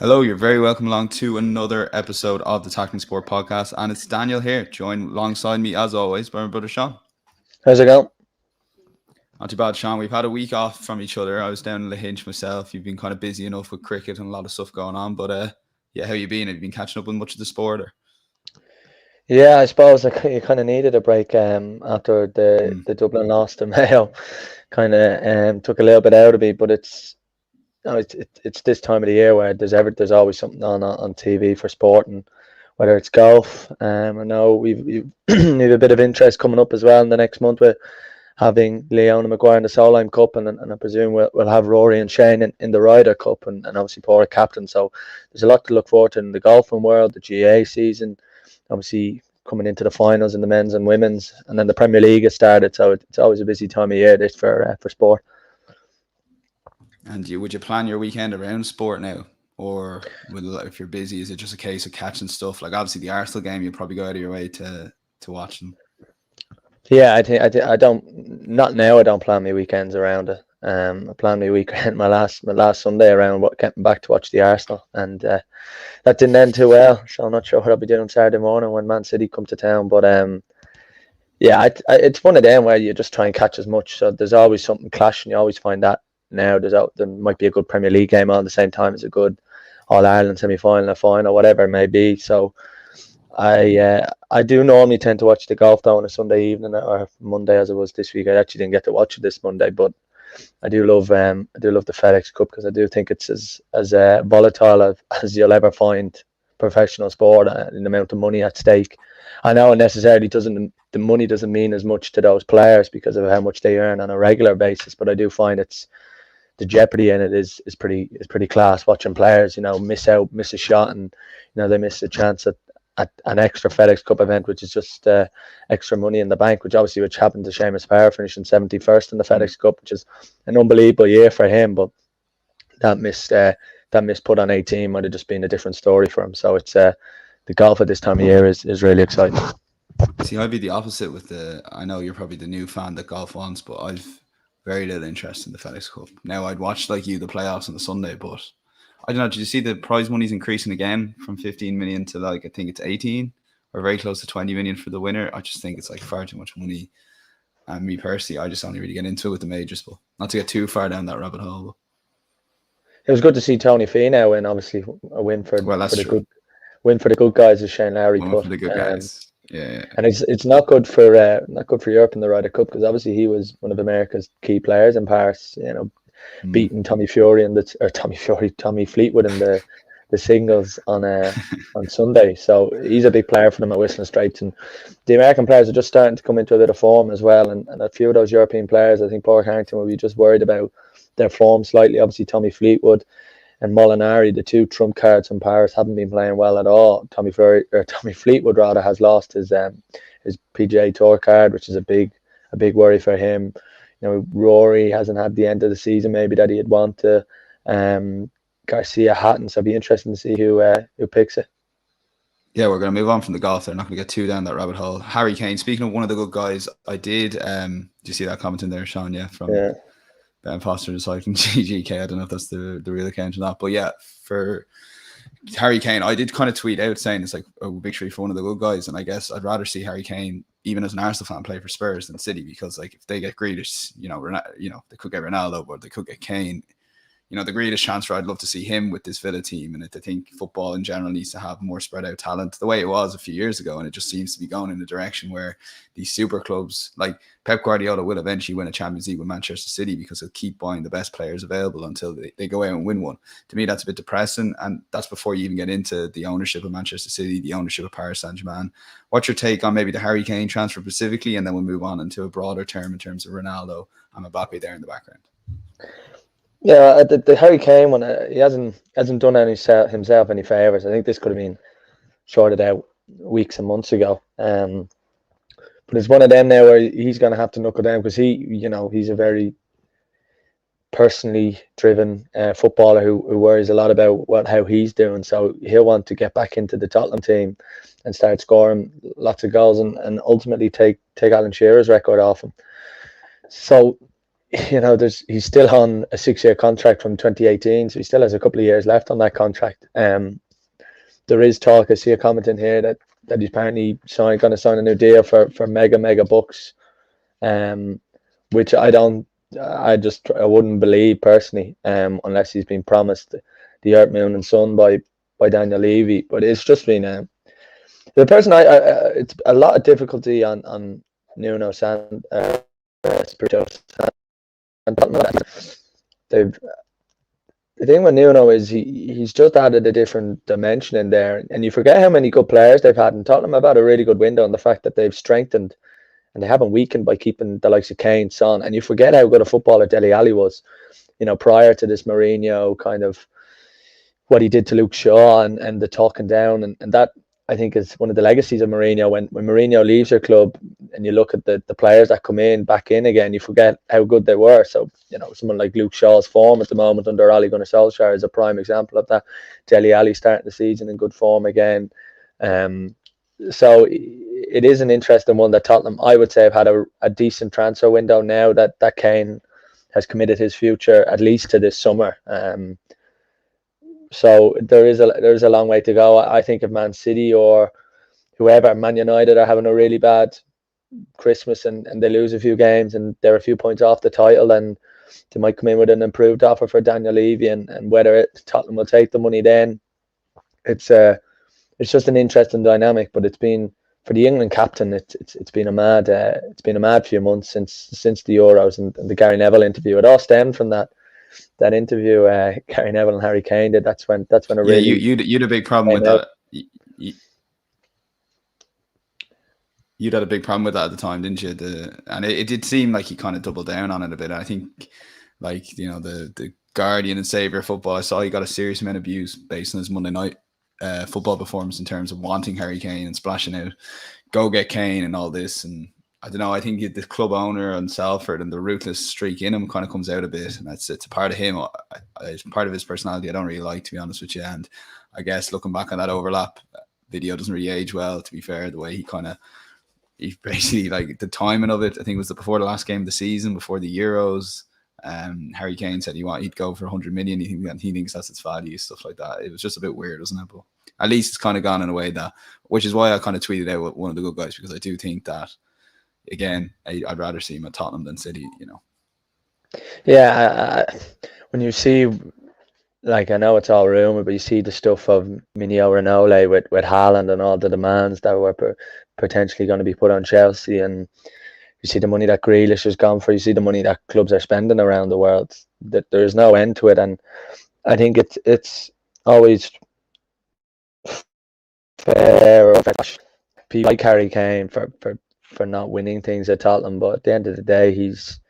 Hello, you're very welcome along to another episode of the Tackling Sport podcast, and it's Daniel here, joined alongside me as always by my brother Sean. How's it going? Not too bad, Sean. We've had a week off from each other. I was down in the Hinge myself. You've been kind of busy enough with cricket and a lot of stuff going on, but yeah, how you been? Have you been catching up with much of the sport? Or? Yeah, I suppose you kind of needed a break after the Dublin loss to Mayo. Kind of took a little bit out of me, but it's this time of the year where there's always something on TV for sport, and whether it's golf. I know we've a bit of interest coming up as well in the next month with having Leona Maguire in the Solheim Cup, and I presume we'll have Rory and Shane in the Ryder Cup, and obviously Paul captain. So there's a lot to look forward to in the golfing world, the GA season, obviously coming into the finals in the men's and women's, and then the Premier League has started. So it's always a busy time of year this for sport. And would you plan your weekend around sport now? Or if you're busy, is it just a case of catching stuff? Like obviously the Arsenal game, you'll probably go out of your way to watch them. Yeah, I don't, not now. I don't plan my weekends around it. I planned my weekend, my last Sunday around getting back to watch the Arsenal, and that didn't end too well. So I'm not sure what I'll be doing Saturday morning when Man City come to town. But yeah, it's one of them where you just try and catch as much. So there's always something clashing. You always find that now. There might be a good Premier League game on at the same time as a good All Ireland semi-final or final, whatever it may be. So I do normally tend to watch the golf though on a Sunday evening or Monday as it was this week. I actually didn't get to watch it this Monday, but I do love the FedEx Cup because I do think it's as volatile as you'll ever find professional sport, and the amount of money at stake. I know it necessarily the money doesn't mean as much to those players because of how much they earn on a regular basis, but I do find the jeopardy in it is pretty class. Watching players, miss a shot, and they miss a chance at an extra FedEx Cup event, which is just extra money in the bank, which happened to Seamus Power, finishing 71st in the FedEx Cup, which is an unbelievable year for him. But that miss put on 18 might have just been a different story for him. So it's the golf at this time of year is really exciting. See, I'd be the opposite with I know you're probably the new fan that golf wants, but I've very little interest in the FedEx Cup. Now I'd watch like you the playoffs on the Sunday, but I don't know. Did you see the prize money's increasing again from 15 million to I think it's 18 or very close to 20 million for the winner? I just think it's like far too much money. And me personally, I just only really get into it with the majors, but not to get too far down that rabbit hole. But it was good to see Tony Finau win, obviously a win for the good guys, as Shane Lowry put. For the good guys. Yeah. And it's not good for Europe in the Ryder Cup because obviously he was one of America's key players in Paris. Beating Tommy Fleetwood in the singles on Sunday. So he's a big player for them at Whistling Straits, and the American players are just starting to come into a bit of form as well. And a few of those European players, I think Paul Harrington will be just worried about their form slightly. Obviously, Tommy Fleetwood and Molinari, the two trump cards in Paris, haven't been playing well at all. Tommy Fleetwood rather has lost his PGA Tour card, which is a big worry for him. Rory hasn't had the end of the season maybe that he'd want to. Garcia hadn't, so it'd be interesting to see who picks it. Yeah, we're going to move on from the golf. They're not going to get too down that rabbit hole. Harry Kane, speaking of one of the good guys, I did. Do you see that comment in there, Sean? Yeah, from Ben Foster, the cycling GGK. I don't know if that's the real account or not, but yeah, for Harry Kane, I did kind of tweet out saying it's like a victory for one of the good guys, and I guess I'd rather see Harry Kane, even as an Arsenal fan, play for Spurs than City, because like if they get Grealish, they could get Ronaldo, or they could get Kane. The greatest transfer, I'd love to see him with this Villa team. And I think football in general needs to have more spread out talent the way it was a few years ago. And it just seems to be going in a direction where these super clubs, like Pep Guardiola, will eventually win a Champions League with Manchester City because he'll keep buying the best players available until they go out and win one. To me, that's a bit depressing. And that's before you even get into the ownership of Manchester City, the ownership of Paris Saint-Germain. What's your take on maybe the Harry Kane transfer specifically? And then we'll move on into a broader term in terms of Ronaldo and Mbappe there in the background. Yeah, the Harry Kane one, he hasn't done himself any favours. I think this could have been sorted out weeks and months ago. But it's one of them now where he's going to have to knuckle down because he's a very personally driven footballer who worries a lot about how he's doing. So he'll want to get back into the Tottenham team and start scoring lots of goals and ultimately take Alan Shearer's record off him. So he's still on a 6-year contract from 2018, so he still has a couple of years left on that contract. There is talk, I see a comment in here that he's apparently going to sign a new deal for mega bucks, which I wouldn't believe personally, unless he's been promised the earth, moon and sun by Daniel Levy. But it's just been the person it's a lot of difficulty on Nuno Espirito Santo. The thing with Nuno is he's just added a different dimension in there, and you forget how many good players they've had. And Tottenham have had a really good window, and the fact that they've strengthened and they haven't weakened by keeping the likes of Kane, Son, and you forget how good a footballer Dele Alli was, prior to this Mourinho kind of what he did to Luke Shaw and the talking down, and that I think is one of the legacies of Mourinho. When Mourinho leaves your club and you look at the players that come back in again, you forget how good they were. So, someone like Luke Shaw's form at the moment under Ole Gunnar Solskjaer is a prime example of that. Dele Alli starting the season in good form again. So it is an interesting one that Tottenham, I would say, have had a decent transfer window now that Kane has committed his future at least to this summer. So there is a long way to go. I think if Man City or whoever, Man United, are having a really bad Christmas and they lose a few games and they're a few points off the title, then they might come in with an improved offer for Daniel Levy, and whether Tottenham will take the money then, it's just an interesting dynamic. But it's been, for the England captain, it's been a mad few months since the Euros and the Gary Neville interview. It all stemmed from that interview Gary Neville and Harry Kane did. That's when it really. You'd a big problem with that. You'd had a big problem with that at the time, didn't you? And it did seem like he kind of doubled down on it a bit. I think, the guardian and savior of football, I saw he got a serious amount of abuse based on his Monday night football performance in terms of wanting Harry Kane and splashing out, go get Kane and all this. And I don't know, I think the club owner and Salford and the ruthless streak in him kind of comes out a bit, and it's a part of him. It's part of his personality I don't really like, to be honest with you. And I guess looking back on that overlap video doesn't really age well, to be fair, the way he basically, like, the timing of it, I think it was before the last game of the season, before the Euros. Harry Kane said he'd go for 100 million. He thinks that's its value, stuff like that. It was just a bit weird, wasn't it? But at least it's kind of gone in a way which is why I kind of tweeted out one of the good guys, because I do think that, again, I'd rather see him at Tottenham than City, Yeah, when you see, like, I know it's all rumour, but you see the stuff of Minio Ranole with Haaland and all the demands that were potentially going to be put on Chelsea, and you see the money that Grealish has gone for, you see the money that clubs are spending around the world, that there's no end to it. And I think it's always fair or people like Harry Kane for not winning things at Tottenham, but at the end of the day, he's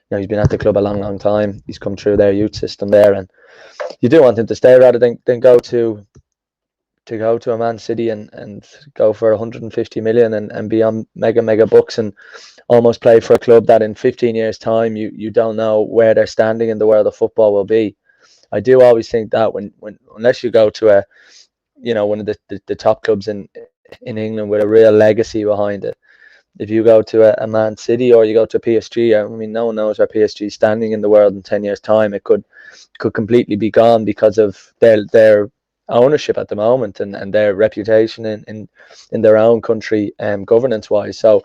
been at the club a long time. He's come through their youth system there, and you do want him to stay rather than go to a Man City and go for 150 million and be on mega bucks and almost play for a club that in 15 years time you don't know where they're standing in the world of football will be. I do always think that when unless you go to one of the top clubs in England with a real legacy behind it, if you go to a Man City or you go to PSG, I mean, no one knows where PSG is standing in the world in 10 years time. It could completely be gone because of their ownership at the moment and their reputation in their own country, governance wise. So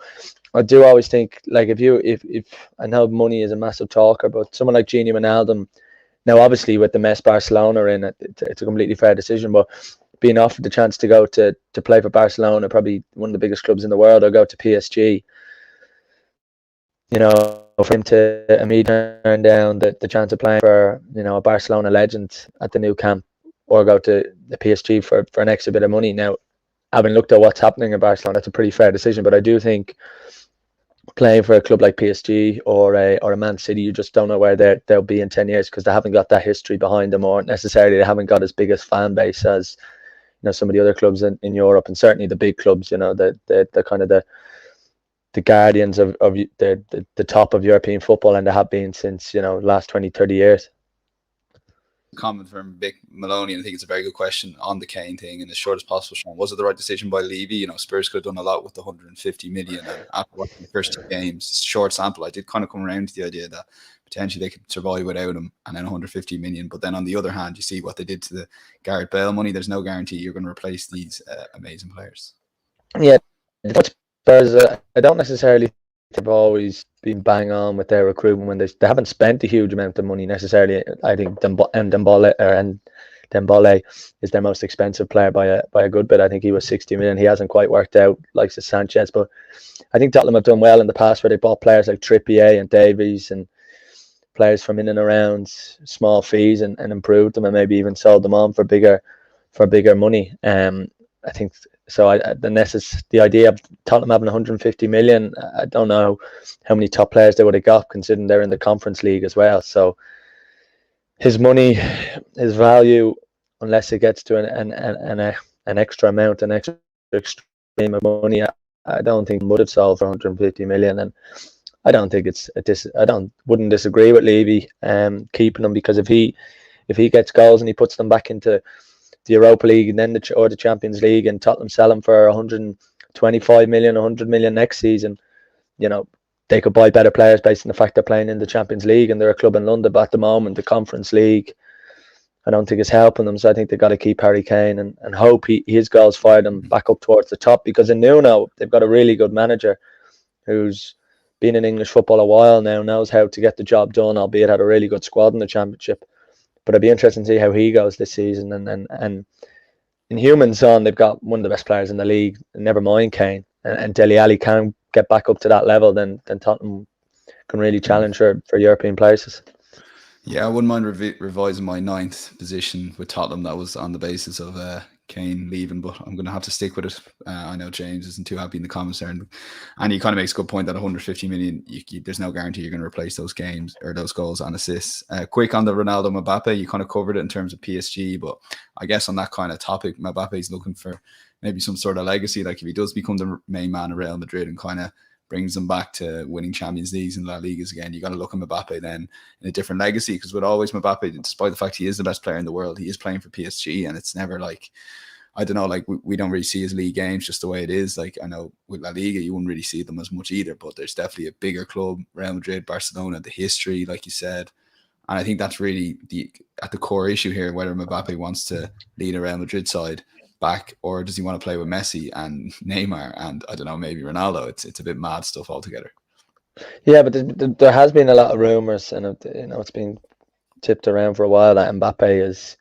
I do always think, like, if I know money is a massive talker, but someone like Gini Wijnaldum, now obviously with the mess Barcelona are in, it's a completely fair decision, but being offered the chance to go to play for Barcelona, probably one of the biggest clubs in the world, or go to PSG, for him to immediately turn down the chance of playing for a Barcelona legend at the new camp, or go to the PSG for an extra bit of money. Now, having looked at what's happening in Barcelona, that's a pretty fair decision, but I do think playing for a club like PSG or a Man City, you just don't know where they'll be in 10 years, because they haven't got that history behind them, or necessarily they haven't got as big a fan base as some of the other clubs in Europe, and certainly the big clubs, the kind of the guardians of the top of European football, and they have been since last 20-30 years. Comment from Vic Maloney, and I think it's a very good question on the Kane thing. In as short as possible, Sean, was it the right decision by Levy? Spurs could have done a lot with the 150 million, and after watching the first 2 games, short sample, I did kind of come around to the idea that potentially they could survive without him, and then 150 million. But then on the other hand, you see what they did to the Gareth Bale money. There's no guarantee you're going to replace these amazing players. Yeah, Spurs, I don't necessarily think they've always been bang on with their recruitment when they haven't spent a huge amount of money necessarily. I think Dembele is their most expensive player by a good bit. I think he was 60 million. He hasn't quite worked out like Sanchez, but I think Tottenham have done well in the past where they bought players like Trippier and Davies and players from in and around small fees and improved them and maybe even sold them on for bigger money. I think so. The idea of Tottenham having 150 million, I don't know how many top players they would have got considering they're in the Conference League as well. So his money, his value, unless it gets to an extra amount, an extra extreme of money, I don't think would have sold for 150 million. And I don't think wouldn't disagree with Levy keeping him, because if he gets goals and he puts them back into the Europa League and then the Champions League, and Tottenham sell him for 125 million, 100 million next season, they could buy better players based on the fact they're playing in the Champions League and they're a club in London. But at the moment, the Conference League, I don't think it's helping them. So I think they've got to keep Harry Kane and hope his goals fire them back up towards the top, because in Nuno, they've got a really good manager who's been in English football a while now, knows how to get the job done, albeit had a really good squad in the Championship. But it'd be interesting to see how he goes this season. And in human zone, they've got one of the best players in the league, never mind Kane. And Dele Alli can get back up to that level, then Tottenham can really challenge for European places. Yeah, I wouldn't mind revising my 9th position with Tottenham. That was on the basis of Kane leaving, but I'm going to have to stick with it. I know James isn't too happy in the comments there, and he kind of makes a good point that 150 million, there's no guarantee you're going to replace those games or those goals and assists. Quick on the Ronaldo Mbappe, you kind of covered it in terms of PSG, but I guess on that kind of topic, Mbappe is looking for maybe some sort of legacy. Like if he does become the main man of Real Madrid and kind of brings them back to winning Champions Leagues and La Ligas again, you got to look at Mbappe then in a different legacy, because with always Mbappe, despite the fact he is the best player in the world, he is playing for PSG, and it's never like, I don't know, like we don't really see his league games just the way it is. Like I know with La Liga, you wouldn't really see them as much either, but there's definitely a bigger club, Real Madrid, Barcelona, the history, like you said. And I think that's really at the core issue here, whether Mbappe wants to lead a Real Madrid side back, or does he want to play with Messi and Neymar and I don't know, maybe Ronaldo. It's a bit mad stuff altogether. Yeah, but there has been a lot of rumors, and it's been tipped around for a while that Mbappe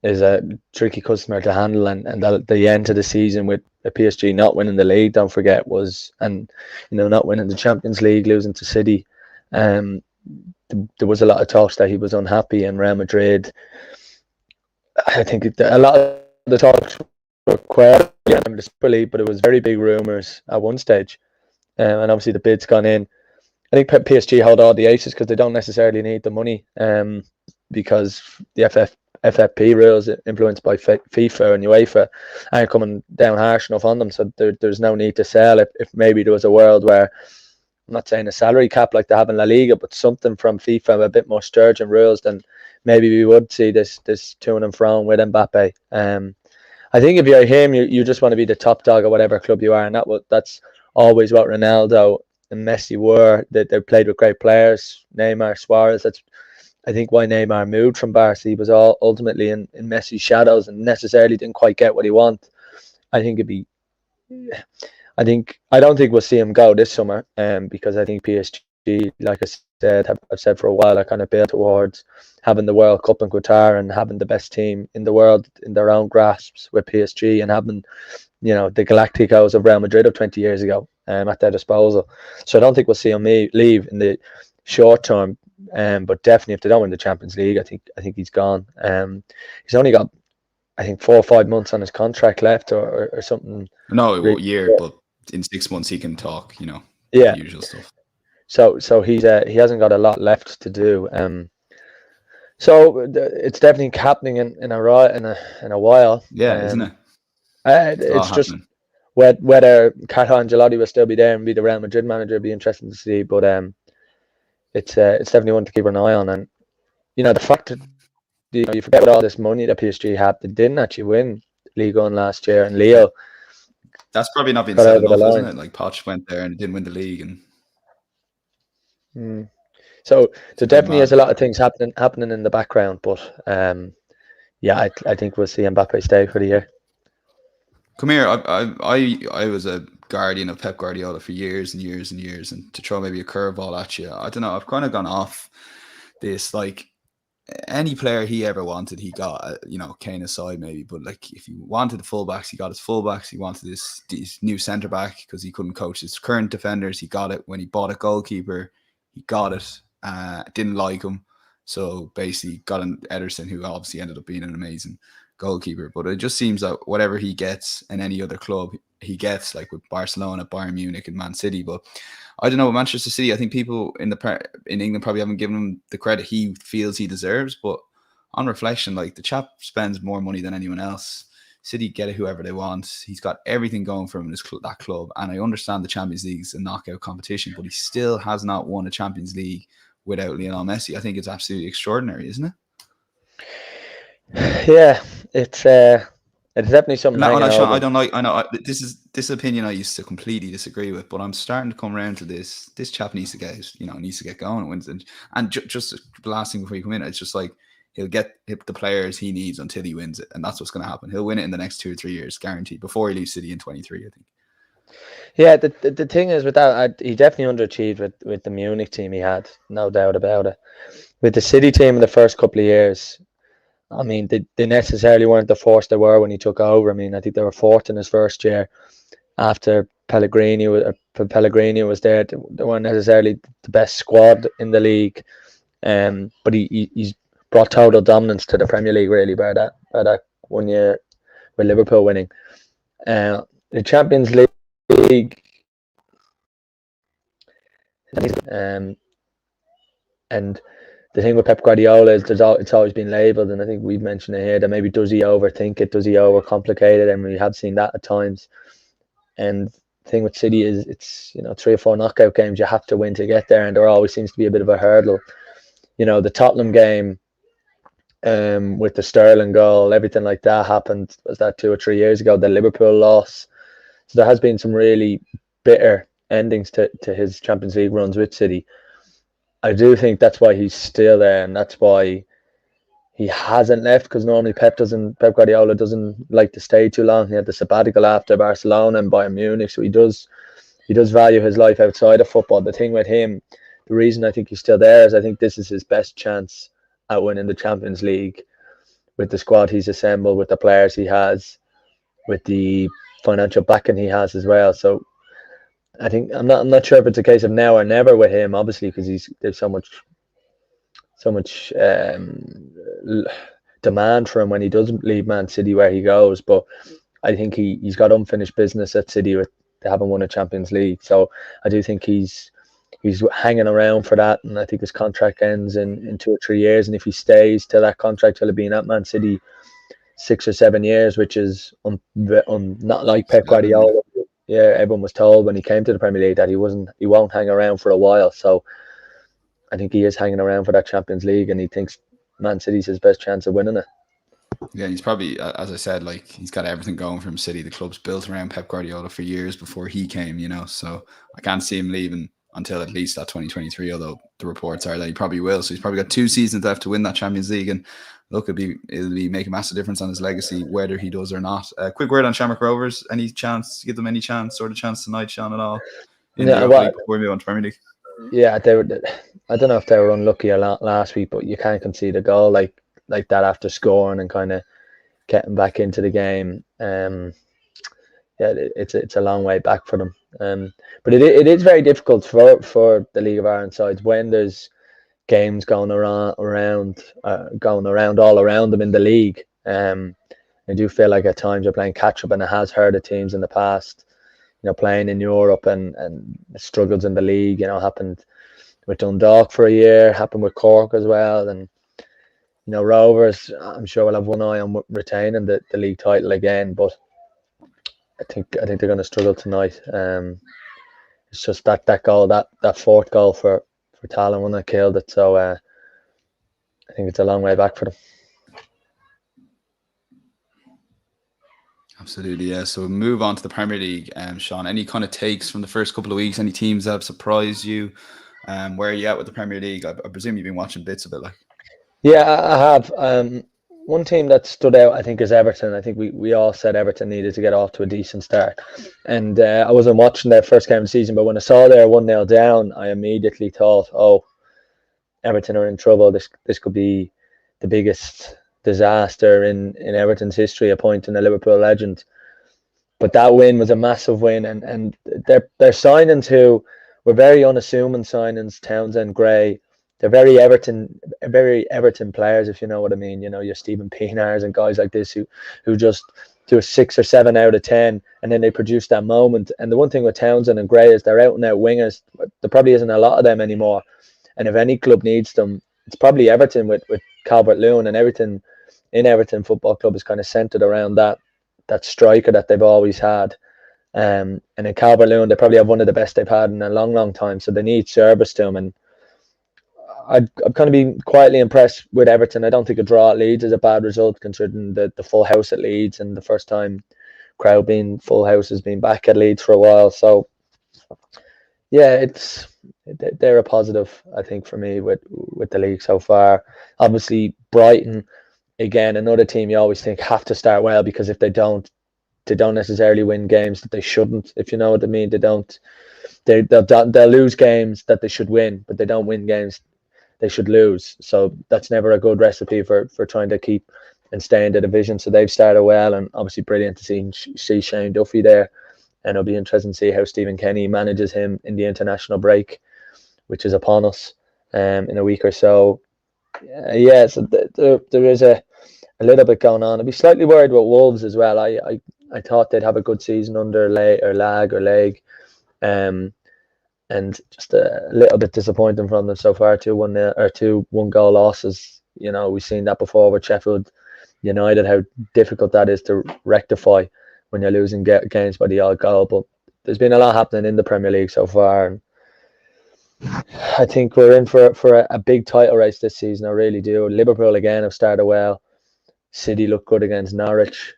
is a tricky customer to handle, and that the end of the season with the PSG not winning the league, don't forget, not winning the Champions League, losing to City. There was a lot of talks that he was unhappy in Real Madrid. I think a lot of the talks were quite discreetly, but it was very big rumours at one stage. And obviously the bid's gone in. I think PSG hold all the aces because they don't necessarily need the money, because the FFP rules influenced by FIFA and UEFA aren't coming down harsh enough on them. So there's no need to sell. If maybe there was a world where, I'm not saying a salary cap like they have in La Liga, but something from FIFA, a bit more stringent rules, then maybe we would see this to and fro with Mbappe. I think if you're him, you just want to be the top dog at whatever club you are, and that's always what Ronaldo and Messi were. They played with great players, Neymar, Suarez. That's I think why Neymar moved from Barca. He was all ultimately in Messi's shadows and necessarily didn't quite get what he wanted. I don't think we'll see him go this summer, because I think PSG, like I said, I've said for a while, are kind of built towards having the World Cup in Qatar and having the best team in the world in their own grasps with PSG, and having, the Galacticos of Real Madrid of 20 years ago at their disposal. So I don't think we'll see him leave in the short term, but definitely if they don't win the Champions League, I think he's gone. He's only got, I think, 4 or 5 months on his contract left, or something. No, a year, but in 6 months he can talk. Yeah, the usual stuff. So he hasn't got a lot left to do. So it's definitely happening in a while. Yeah, isn't it? It's just whether Carlo Ancelotti will still be there and be the Real Madrid manager would be interesting to see. But it's definitely one to keep an eye on. And the fact that you forget all this money that PSG had, they didn't actually win Ligue 1 last year, and Leo. That's probably not been said enough, isn't it? Like Poch went there and didn't win the league, and So there definitely is a lot of things happening in the background, but yeah, I think we'll see Mbappe stay for the year. Come here. I was a guardian of Pep Guardiola for years and years and years, and to throw maybe a curveball at you, I don't know. I've kind of gone off this, like, any player he ever wanted, he got. Kane aside maybe, but like if he wanted the fullbacks, he got his fullbacks. He wanted this new centre back because he couldn't coach his current defenders. He got it. When he bought a goalkeeper, he got it. Didn't like him, so basically got an Ederson, who obviously ended up being an amazing goalkeeper. But it just seems that whatever he gets in any other club, he gets, like with Barcelona, Bayern Munich, and Man City. But I don't know, with Manchester City, I think people in England probably haven't given him the credit he feels he deserves. But on reflection, like, the chap spends more money than anyone else. City get it whoever they want. He's got everything going for him in that club. And I understand the Champions League's a knockout competition, but he still has not won a Champions League without Lionel Messi. I think it's absolutely extraordinary, isn't it? Yeah, it's definitely something. I know this is opinion I used to completely disagree with, but I'm starting to come around to this. This chap needs to get going. And just the last thing before you come in, it's just like, he'll get the players he needs until he wins it, and that's what's going to happen. He'll win it in the next 2 or 3 years, guaranteed, before he leaves City in 23, I think. Yeah, the thing is with that, he definitely underachieved with the Munich team he had, no doubt about it. With the City team in the first couple of years, I mean, they necessarily weren't the force they were when he took over. I mean, I think they were fourth in his first year after Pellegrini was there. They weren't necessarily the best squad in the league, but he's brought total dominance to the Premier League, really, by that 1 year with Liverpool winning. The Champions League, and the thing with Pep Guardiola is it's always been labelled, and I think we've mentioned it here, that maybe does he overthink it, does he overcomplicate it, and we have seen that at times. And the thing with City is it's 3 or 4 knockout games you have to win to get there, and there always seems to be a bit of a hurdle. The Tottenham game, with the Sterling goal, everything like that happened, was that 2 or 3 years ago? The Liverpool loss. So there has been some really bitter endings to his Champions League runs with City. I do think that's why he's still there, and that's why he hasn't left, because normally Pep Guardiola doesn't like to stay too long. He had the sabbatical after Barcelona and Bayern Munich, so he does value his life outside of football. The thing with him, the reason I think he's still there is I think this is his best chance at winning the Champions League with the squad he's assembled, with the players he has, with the financial backing he has as well. So I think I'm not sure if it's a case of now or never with him, obviously, because there's so much demand for him when he doesn't leave Man City where he goes. But I think he's got unfinished business at City. They haven't won a Champions League, so I do think he's hanging around for that. And I think his contract ends in 2 or 3 years, and if he stays to that contract, he'll have been at Man City 6 or 7 years, which is not like Pep Guardiola. Yeah, everyone was told when he came to the Premier League that he won't hang around for a while. So I think he is hanging around for that Champions League, and he thinks Man City's his best chance of winning it. Yeah, he's probably, as I said, like, he's got everything going for him. City, the club's built around Pep Guardiola for years before he came, so I can't see him leaving until at least that 2023, although the reports are that he probably will. So he's probably got 2 seasons left to win that Champions League, and look, it'll be make a massive difference on his legacy, whether he does or not. Quick word on Shamrock Rovers. Any chance to give them any chance tonight, Sean, at all? In the Europa League before we move on to Premier League? Yeah, I don't know if they were unlucky a lot last week, but you can't concede a goal like that after scoring and kind of getting back into the game. Yeah, it's a long way back for them. But it is very difficult for the League of Ireland sides when there's games going around all around them in the league. I do feel like at times you're playing catch up, and it has hurt teams in the past. Playing in Europe and struggles in the league. Happened with Dundalk for a year, happened with Cork as well, and Rovers, I'm sure, will have one eye on retaining the league title again. But I think they're going to struggle tonight. It's just that goal, that 4th goal for Tyrone when I killed it. So I think it's a long way back for them. Absolutely, yeah. So we'll move on to the Premier League. Sean, any kind of takes from the first couple of weeks? Any teams that have surprised you? Where are you at with the Premier League? I presume you've been watching bits of it, like. Yeah, I have. One team that stood out, I think, is Everton. I think we all said Everton needed to get off to a decent start. And I wasn't watching their first game of the season, but when I saw they're 1-0 down, I immediately thought, oh, Everton are in trouble. This could be the biggest disaster in Everton's history, appointing a Liverpool legend. But that win was a massive win, and their signings, who were very unassuming signings, Townsend, Gray, they're very Everton players, if you know what I mean. You know, your Stephen Pienaars and guys like this who just do a 6 or 7 out of 10, and then they produce that moment. And the one thing with Townsend and Gray is they're out and out wingers. There probably isn't a lot of them anymore. And if any club needs them, it's probably Everton with Calvert-Lewin, and everything in Everton Football Club is kind of centred around that striker that they've always had. And in Calvert-Lewin, they probably have one of the best they've had in a long, long time. So they need service to him. And I've kind of been quietly impressed with Everton. I don't think a draw at Leeds is a bad result, considering the full house at Leeds, and the first time crowd being full house has been back at Leeds for a while. So yeah, they're a positive, I think, for me with the league so far. Obviously, Brighton, again, another team you always think have to start well, because if they don't necessarily win games that they shouldn't, if you know what I mean. They'll lose games that they should win, but they don't win games they should lose. So that's never a good recipe for trying to keep and stay in the division. So they've started well, and obviously brilliant to see Shane Duffy there. And it'll be interesting to see how Stephen Kenny manages him in the international break, which is upon us in a week or so. Yeah, so there is a little bit going on. I'd be slightly worried about Wolves as well. I thought they'd have a good season under Leg, and just a little bit disappointing from them so far. 2 1-goal losses. You know, we've seen that before with Sheffield United, how difficult that is to rectify when you're losing games by the odd goal. But there's been a lot happening in the Premier League so far, and I think we're in for a big title race this season. I really do. Liverpool again have started well. City look good against Norwich.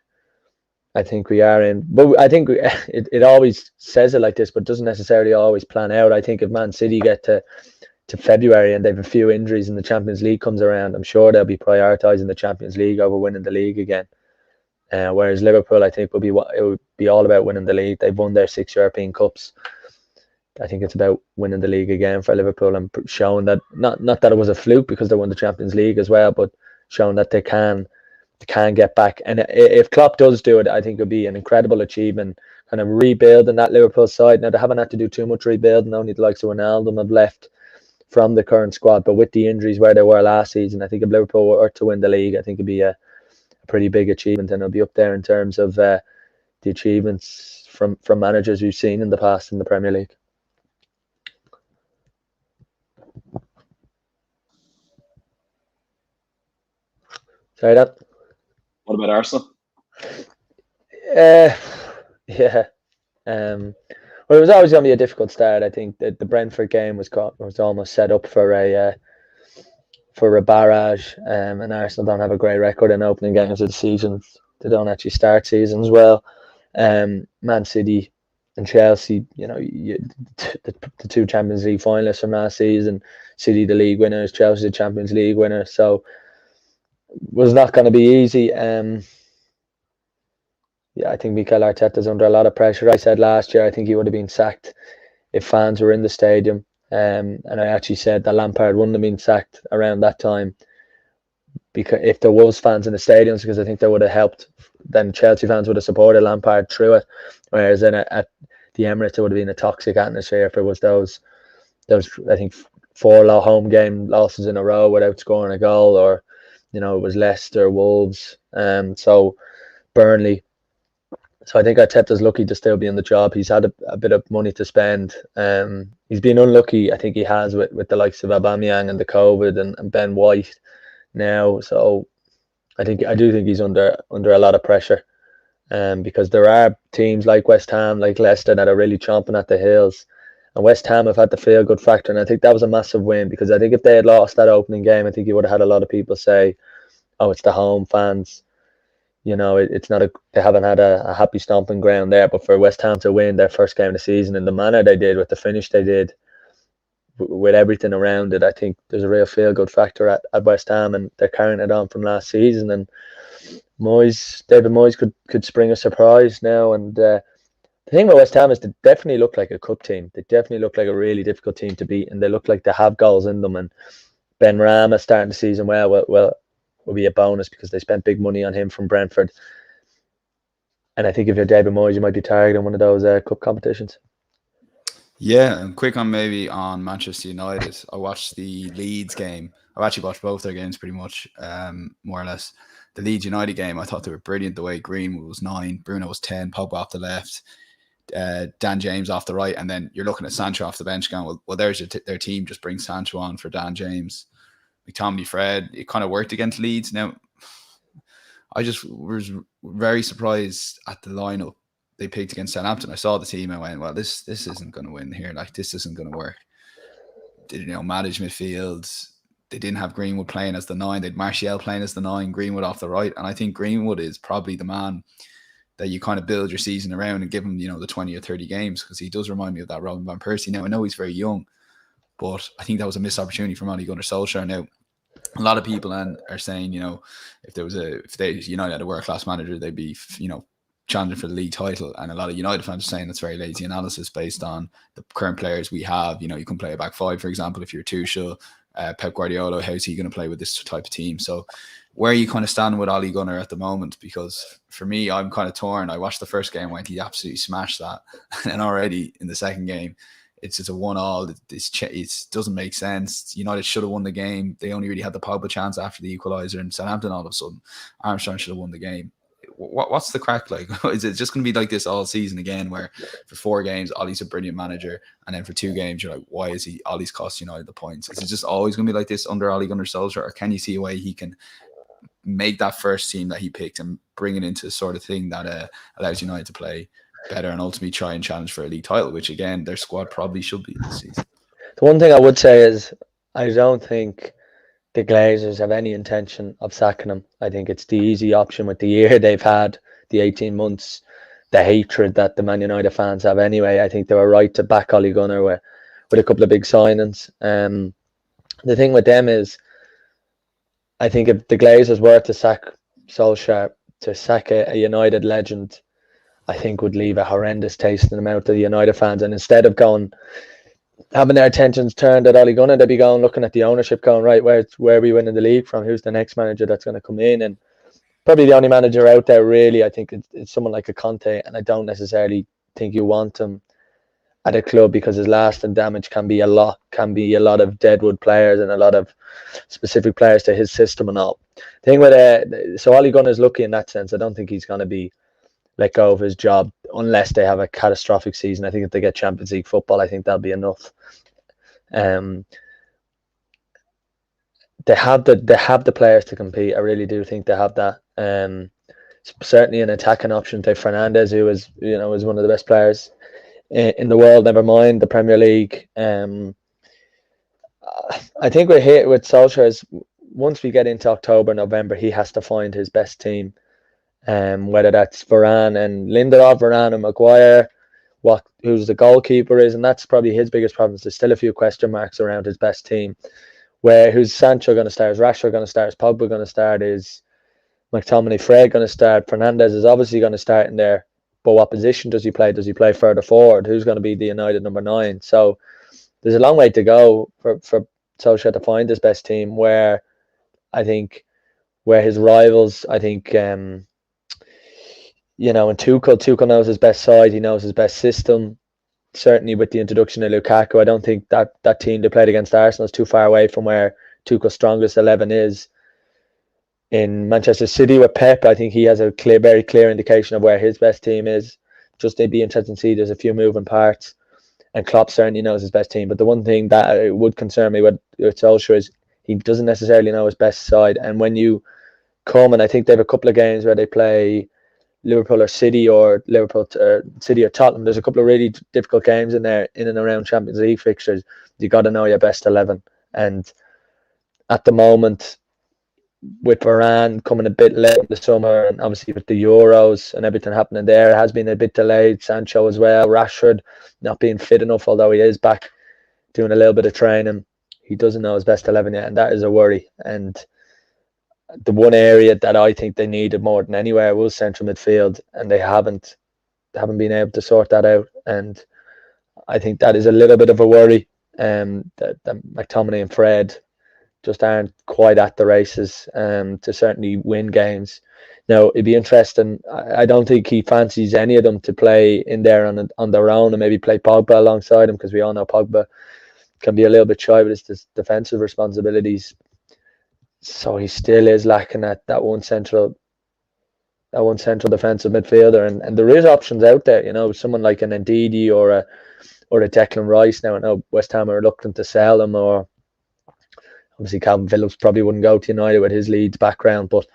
I think we are in, but I think it always says it like this, but doesn't necessarily always plan out. I think if Man City get to February and they have a few injuries and the Champions League comes around, I'm sure they'll be prioritising the Champions League over winning the league again. Whereas Liverpool, I think, it would be all about winning the league. They've won their 6 European Cups. I think it's about winning the league again for Liverpool, and showing that not that it was a fluke because they won the Champions League as well, but showing that they can get back. And if Klopp does do it, I think it'll be an incredible achievement, kind of rebuilding that Liverpool side. Now, they haven't had to do too much rebuilding. Only the likes of Ronaldo have left from the current squad, but with the injuries where they were last season, I think if Liverpool were to win the league, I think it'd be a pretty big achievement, and it'll be up there in terms of the achievements from managers we've seen in the past in the Premier League. Sorry, Dan. What about Arsenal? Yeah. Well, it was always going to be a difficult start. I think that the Brentford game was almost set up for a barrage, and Arsenal don't have a great record in opening games of the season. They don't actually start seasons well. Man City and Chelsea, the 2 Champions League finalists from last season. City the league winners, Chelsea the Champions League winners. So was not going to be easy. I think Mikel Arteta's under a lot of pressure. I said last year I think he would have been sacked if fans were in the stadium. And I actually said that Lampard wouldn't have been sacked around that time, because if there was fans in the stadiums, because I think that would have helped. Then Chelsea fans would have supported Lampard through it, whereas then at the Emirates it would have been a toxic atmosphere if it was those I think 4 home game losses in a row without scoring a goal, or it was Leicester, Wolves, so Burnley. So I think Arteta's lucky to still be in the job. He's had a bit of money to spend. He's been unlucky, I think he has, with the likes of Aubameyang and the COVID and Ben White now. So I do think he's under a lot of pressure, because there are teams like West Ham, like Leicester, that are really chomping at the heels. And West Ham have had the feel-good factor, and I think that was a massive win, because I think if they had lost that opening game, I think you would have had a lot of people say, oh, it's the home fans. It's not they haven't had a happy stomping ground there. But for West Ham to win their first game of the season in the manner they did, with the finish they did, with everything around it, I think there's a real feel-good factor at West Ham, and they're carrying it on from last season. And David Moyes could spring a surprise now. And the thing about West Ham is they definitely look like a cup team. They definitely look like a really difficult team to beat, and they look like they have goals in them. And Ben Rama starting the season will be a bonus because they spent big money on him from Brentford. And I think if you're David Moyes, you might be targeting one of those cup competitions. Yeah, and quick on Manchester United. I watched the Leeds game. I've actually watched both their games pretty much, more or less. The Leeds United game, I thought they were brilliant. The way Greenwood was 9, Bruno was 10, Pogba off the left, Dan James off the right, and then you're looking at Sancho off the bench going, well there's their team just brings Sancho on for Dan James. McTominay, Fred, it kind of worked against Leeds. Now, I just was very surprised at the lineup they picked against Southampton. I saw the team and went, well, this isn't going to win here. Like, this isn't going to work. Managed midfield. They didn't have Greenwood playing as the 9. They had Martial playing as the 9, Greenwood off the right. And I think Greenwood is probably the man that you kind of build your season around and give him, the 20 or 30 games, because he does remind me of that Robin Van Persie. Now, I know he's very young, but I think that was a missed opportunity from Ole Gunnar Solskjaer. Now, a lot of people are saying, if United had a world-class manager, they'd be, challenging for the league title. And a lot of United fans are saying it's very lazy analysis based on the current players we have. You can play a back 5, for example, if you're Tuchel, Pep Guardiola, how's he going to play with this type of team? So where are you kind of standing with Ole Gunnar at the moment? Because for me, I'm kind of torn. I watched the first game, went, he absolutely smashed that. And already in the second game, it's just a 1-1. It doesn't make sense. United should have won the game. They only really had the Pogba chance after the equaliser, and Southampton all of a sudden, Armstrong should have won the game. What's the crack like? Is it just going to be like this all season again, where for 4 games, Ollie's a brilliant manager, and then for 2 games, you're like, why is Ollie's cost United the points? Is it just always going to be like this under Ole Gunnar Solskjaer, or can you see a way he can make that first team that he picked and bring it into the sort of thing that allows United to play better and ultimately try and challenge for a league title, which again, their squad probably should be this season? The one thing I would say is I don't think the Glazers have any intention of sacking him. I think it's the easy option with the year they've had, the 18 months, the hatred that the Man United fans have anyway. I think they were right to back Ole Gunnar with a couple of big signings. The thing with them is, I think if the Glazers were to sack Solskjaer, to sack a United legend, I think would leave a horrendous taste in the mouth of the United fans. And instead of having their attentions turned at Ole Gunnar, they'd be looking at the ownership going, right, where are we winning the league from? Who's the next manager that's going to come in? And probably the only manager out there really, I think it's someone like a Conte, and I don't necessarily think you want him at a club because his lasting damage can be a lot of deadwood players and a lot of specific players to his system and all. The thing with so Ole Gunnar is lucky in that sense. I don't think he's going to be let go of his job unless they have a catastrophic season. I think if they get Champions League football, I think that'll be enough. They have the players to compete. I really do think they have that. Certainly an attacking option. They have Fernandes, who is one of the best players in the world. Never mind the Premier League. I think we're here with Solskjaer is once we get into October, November, he has to find his best team. Whether that's Varane and Lindelof, Varane and Maguire, who's the goalkeeper is, and that's probably his biggest problem. There's still a few question marks around his best team. Who's Sancho going to start? Is Rashford going to start? Is Pogba going to start? Is McTominay, Fred going to start? Fernandes is obviously going to start in there, but what position does he play? Does he play further forward? Who's going to be the United number 9? So there's a long way to go for Solskjaer to find his best team. Where his rivals, I think. And Tuchel knows his best side. He knows his best system. Certainly with the introduction of Lukaku, I don't think that team they played against Arsenal is too far away from where Tuchel's strongest 11 is. In Manchester City with Pep, I think he has a very clear indication of where his best team is. Just it'd be interesting to see. There's a few moving parts, and Klopp certainly knows his best team. But the one thing that would concern me with Solskjaer is he doesn't necessarily know his best side. And when you come, and I think they have a couple of games where they play Liverpool or City, or Liverpool or City or Tottenham. There's a couple of really difficult games in there, in and around Champions League fixtures. You got to know your best 11. And at the moment, with Varane coming a bit late in the summer, and obviously with the Euros and everything happening there, it has been a bit delayed. Sancho as well, Rashford not being fit enough, although he is back doing a little bit of training. He doesn't know his best 11 yet, and that is a worry. And the one area that I think they needed more than anywhere was central midfield, and they haven't been able to sort that out. And I think that is a little bit of a worry. That McTominay and Fred just aren't quite at the races to certainly win games. Now, it'd be interesting. I don't think he fancies any of them to play in there on their own and maybe play Pogba alongside him, because we all know Pogba can be a little bit shy with his defensive responsibilities. So he still is lacking that one central defensive midfielder, and there is options out there. You know, someone like an Ndidi or a Declan Rice. Now I know West Ham are reluctant to sell him, or obviously Calvin Phillips probably wouldn't go to United with his Leeds background, but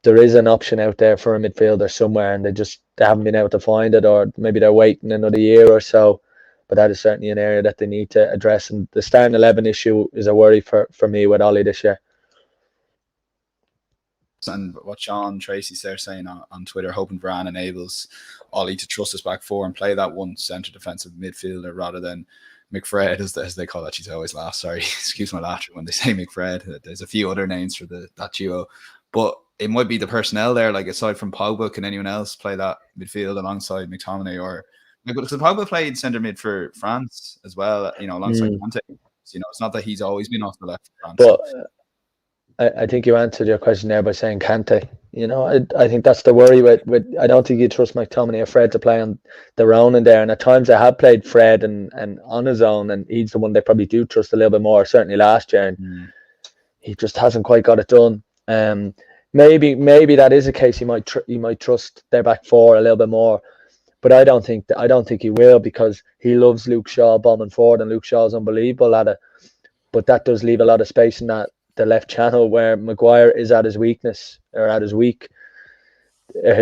there is an option out there for a midfielder somewhere, and they haven't been able to find it, or maybe they're waiting another year or so. But that is certainly an area that they need to address, and the starting 11 issue is a worry for me with Ollie this year. And what Sean Tracy's there saying on Twitter, hoping Varane enables Ollie to trust his back four and play that one centre defensive midfielder rather than McFred, as they call that. She's always laugh. Sorry, excuse my laughter when they say McFred. There's a few other names for that duo, but it might be the personnel there. Like, aside from Pogba, can anyone else play that midfield alongside McTominay? Or because Pogba played centre mid for France as well, you know, alongside Kante. You know, it's not that he's always been off the left for France. But I think you answered your question there by saying Kante. You know, I think that's the worry with I don't think you trust McTominay or Fred to play on their own in there. And at times they have played Fred and on his own, and he's the one they probably do trust a little bit more, certainly last year. And he just hasn't quite got it done. Maybe that is a case. He might trust their back four a little bit more, but I don't think he will, because he loves Luke Shaw bombing forward, and Luke Shaw's unbelievable at it. But that does leave a lot of space in the left channel where Maguire is at his weakness, or at his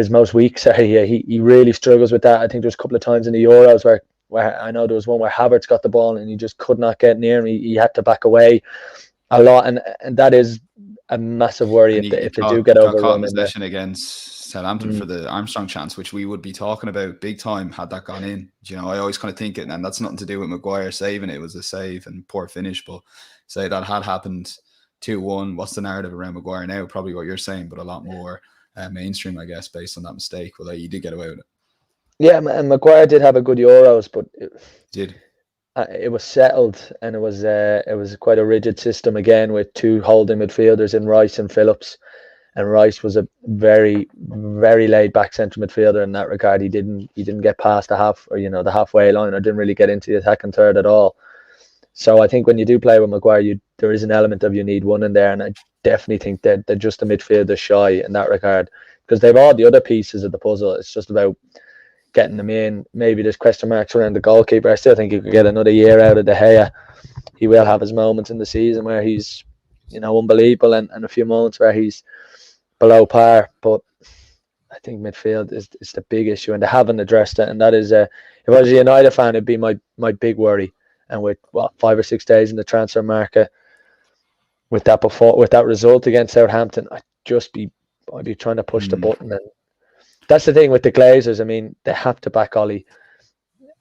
most weak. Sorry, he really struggles with that. I think there's a couple of times in the Euros where I know there was one where Havertz got the ball and he just could not get near him. He had to back away a lot, and that is a massive worry if they do get overrun. Possession against Southampton for the Armstrong chance, which we would be talking about big time had that gone in. You know, I always kind of think it, and that's nothing to do with Maguire saving it. It was a save and poor finish, but say that had happened 2-1. What's the narrative around Maguire now? Probably what you're saying, but a lot more mainstream, I guess, based on that mistake. Well, you did get away with it. Yeah, and Maguire did have a good Euros, but it was settled, and it was quite a rigid system again, with two holding midfielders in Rice and Phillips. And Rice was a very, very laid back central midfielder in that regard. He didn't get past the halfway line, or didn't really get into the attacking third at all. So I think when you do play with Maguire, there is an element of you need one in there, and I definitely think that they're just a midfielder shy in that regard, because they've all the other pieces of the puzzle. It's just about getting them in. Maybe there's question marks around the goalkeeper. I still think you could get another year out of De Gea. He will have his moments in the season where he's, unbelievable, and a few moments where he's below par. But I think midfield is the big issue, and they haven't addressed it. And that is, if I was a United fan, it'd be my big worry. And with 5 or 6 days in the transfer market, with that result against Southampton, I'd be trying to push the button. And that's the thing with the Glazers. I mean, they have to back Ollie,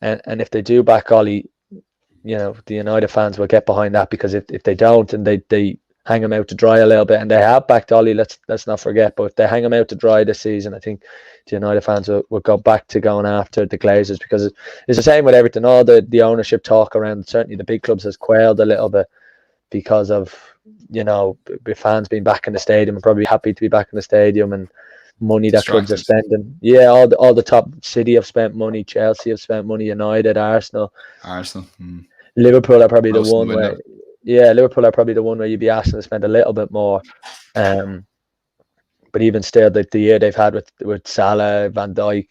and if they do back Ollie, the United fans will get behind that, because if they don't, and they hang him out to dry a little bit, and they have backed Ollie, let's not forget, but if they hang him out to dry this season, I think the United fans will go back to going after the Glazers, because it's the same with Everton. All the ownership talk around certainly the big clubs has quailed a little bit because of fans being back in the stadium, and probably happy to be back in the stadium, and money that clubs are spending. Yeah, all the top City have spent money, Chelsea have spent money, United, Arsenal. Liverpool are probably the one where Liverpool are probably the one where you'd be asking to spend a little bit more. But even still, the year they've had with Salah, Van Dijk,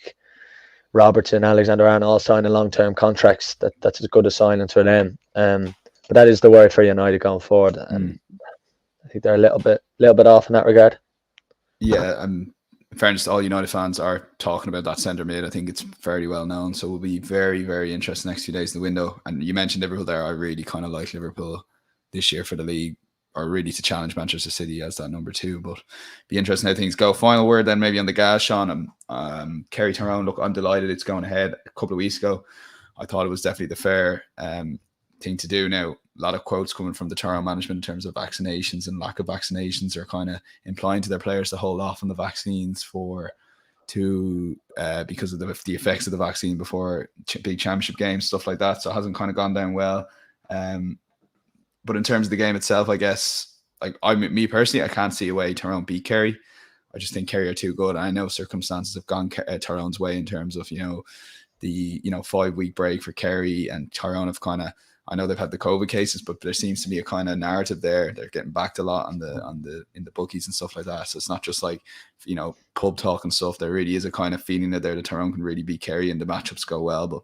Robertson, Alexander-Arnold all signing long-term contracts, that's as good a signing for them. But that is the worry for United going forward, and I think they're a little bit off in that regard. Yeah, in fairness, all United fans are talking about that centre mid. I think it's fairly well known, so we'll be very, very interested next few days in the window. And you mentioned Liverpool there. I really kind of like Liverpool this year for the league, or really to challenge Manchester City as that number 2. But be interesting how things go. Final word then, maybe on the gas, Sean. Kerry Tyrone. Look, I'm delighted it's going ahead. A couple of weeks ago, I thought it was definitely the fair thing to do now. A lot of quotes coming from the Tyrone management in terms of vaccinations and lack of vaccinations are kind of implying to their players to hold off on the vaccines because of the effects of the vaccine before big championship games, stuff like that. So it hasn't kind of gone down well. But in terms of the game itself, I guess, like me personally, I can't see a way Tyrone beat Kerry. I just think Kerry are too good. I know circumstances have gone Tyrone's way in terms of, the 5-week break for Kerry, and Tyrone have kind of, I know they've had the COVID cases, but there seems to be a kind of narrative there. They're getting backed a lot in the bookies and stuff like that. So it's not just like, pub talk and stuff. There really is a kind of feeling that Tyrone can really beat Kerry and the matchups go well. But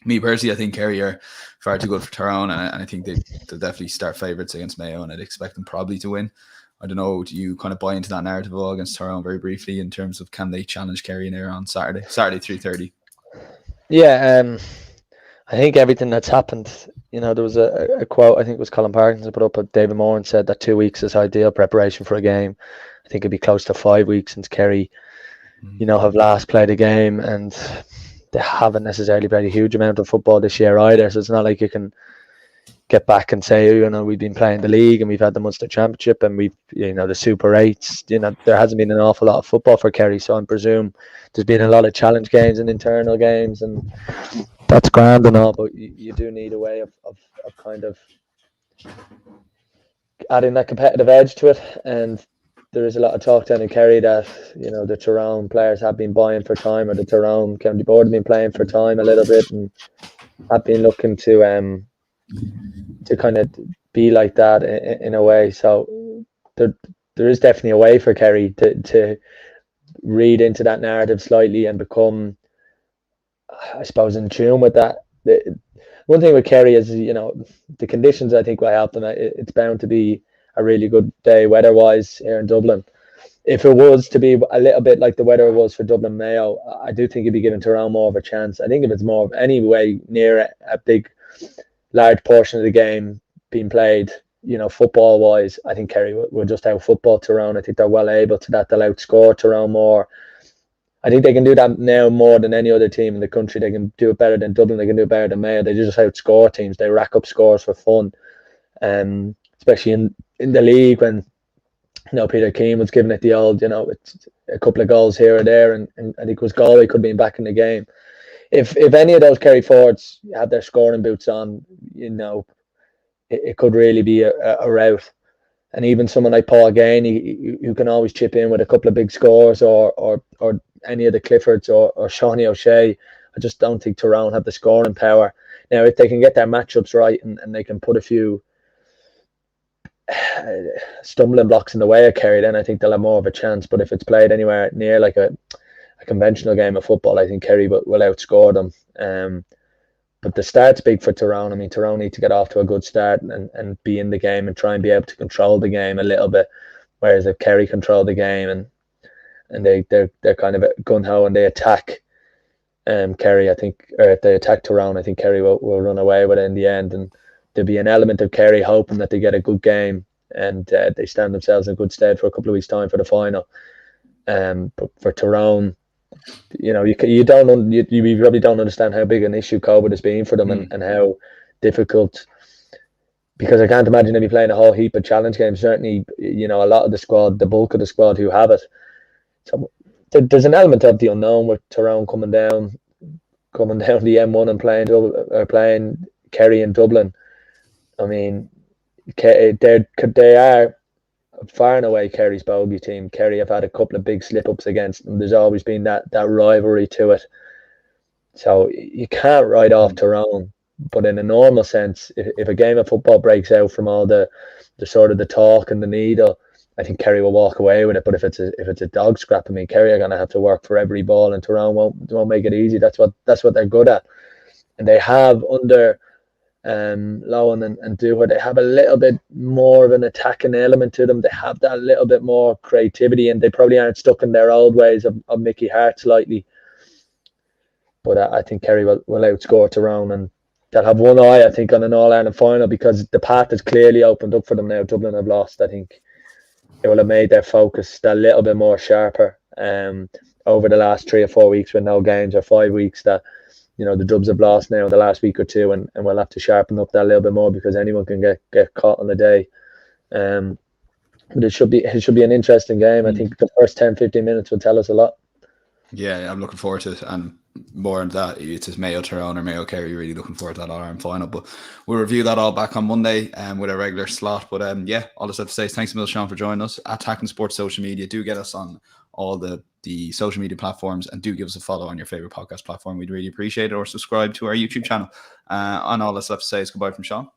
me personally, I think Kerry are far too good for Tyrone, and I think they'll definitely start favourites against Mayo, and I'd expect them probably to win. I don't know, do you kind of buy into that narrative at all against Tyrone very briefly in terms of can they challenge Kerry in there on Saturday 3:30? Yeah, I think everything that's happened, there was a quote, I think it was Colin Parkinson put up, but David Moran said that 2 weeks is ideal preparation for a game. I think it'd be close to 5 weeks since Kerry, have last played a game, and they haven't necessarily played a huge amount of football this year either. So it's not like you can get back and say, we've been playing the league and we've had the Munster Championship and we've, the Super 8s. There hasn't been an awful lot of football for Kerry. So I presume there's been a lot of challenge games and internal games, and that's grand and all, but you do need a way of kind of adding that competitive edge to it. And there is a lot of talk down in Kerry that, the Tyrone players have been buying for time, or the Tyrone County Board have been playing for time a little bit, and have been looking to kind of be like that in a way. So there is definitely a way for Kerry to read into that narrative slightly and become, I suppose, in tune with that. One thing with Kerry is, the conditions I think will help them. It's bound to be a really good day weather-wise here in Dublin. If it was to be a little bit like the weather was for Dublin Mayo, I do think it'd be giving Tyrone more of a chance. I think if it's more of anyway near a big, large portion of the game being played, football-wise, I think Kerry will just out-football Tyrone. I think they're well able to that. They'll outscore Tyrone more. I think they can do that now more than any other team in the country. They can do it better than Dublin. They can do it better than Mayo. They just outscore teams. They rack up scores for fun, especially in the league when Peter Keane was giving it the old, it's a couple of goals here or there, and I think it was Galway could be back in the game. If any of those Kerry forwards have their scoring boots on, it could really be a rout. And even someone like Paul Gainey, who can always chip in with a couple of big scores, or any of the Cliffords or Shawnee O'Shea, I just don't think Tyrone have the scoring power. Now, if they can get their matchups right and they can put a few stumbling blocks in the way of Kerry, then I think they'll have more of a chance. But if it's played anywhere near like a conventional game of football, I think Kerry will outscore them. But the start's big for Tyrone. I mean, Tyrone need to get off to a good start and be in the game and try and be able to control the game a little bit. Whereas if Kerry control the game and they're kind of gun-ho and they attack Kerry, I think, or if they attack Tyrone, I think Kerry will run away with it in the end. And there'll be an element of Kerry hoping that they get a good game and they stand themselves in good stead for a couple of weeks' time for the final. But for Tyrone, you probably don't understand how big an issue COVID has been for them and how difficult, because I can't imagine they'll be playing a whole heap of challenge games. Certainly, a lot of the squad, the bulk of the squad who have it. So there's an element of the unknown with Tyrone coming down the M1 and playing Kerry in Dublin. I mean, they are far and away Kerry's bogey team. Kerry have had a couple of big slip-ups against them. There's always been that rivalry to it. So you can't write off Tyrone. But in a normal sense, if a game of football breaks out from all the sort of the talk and the needle, I think Kerry will walk away with it. But if it's a dog scrap, I mean, Kerry are going to have to work for every ball, and Tyrone won't make it easy. That's what they're good at. And they have under Lowen and Dewar, they have a little bit more of an attacking element to them. They have that little bit more creativity, and they probably aren't stuck in their old ways of Mickey Hart slightly. But I think Kerry will outscore Tyrone, and they'll have one eye, I think, on an All-Ireland final, because the path is clearly opened up for them now. Dublin have lost. I think it will have made their focus a little bit more sharper over the last 3 or 4 weeks with no games, or 5 weeks, that the Dubs have lost now in the last week or two, and we'll have to sharpen up that a little bit more, because anyone can get caught on the day. But it should be an interesting game. I think the first 10-15 minutes will tell us a lot. Yeah, I'm looking forward to it, and more than that, it's just Mayo Tyrone or Mayo Kerry. Really looking forward to that All-Ireland final. But we'll review that all back on Monday with a regular slot. But all I have to say is thanks a million, Sean, for joining us at Attacking Sports social media. Do get us on all the social media platforms, and do give us a follow on your favorite podcast platform. We'd really appreciate it, or subscribe to our YouTube channel. And all I have to say is goodbye from Sean.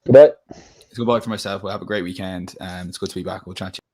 Goodbye. It's goodbye from myself. We'll have a great weekend. It's good to be back. We'll chat to you.